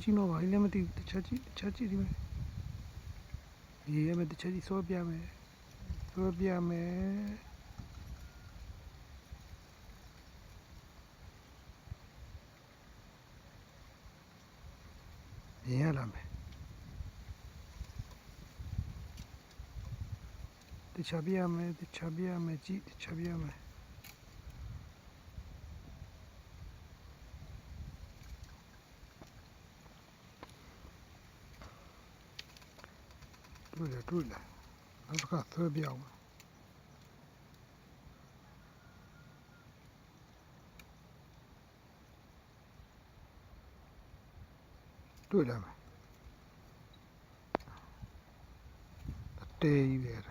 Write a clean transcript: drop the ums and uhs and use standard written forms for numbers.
ကြီးတော့ပါလေမသိဘူးတခြားကြည့်ဒီမဲ့ရေးရမယ်တခြားကြည့်စောပြမယ်မြင်ရလားမယ်တခြားပြမယ်ကြည့်တခြားပြမယ်တွေ့လားနောက်တစ်ခါဆွဲပြအောင်တွေ့လားမယ်အတေးကြီးပဲ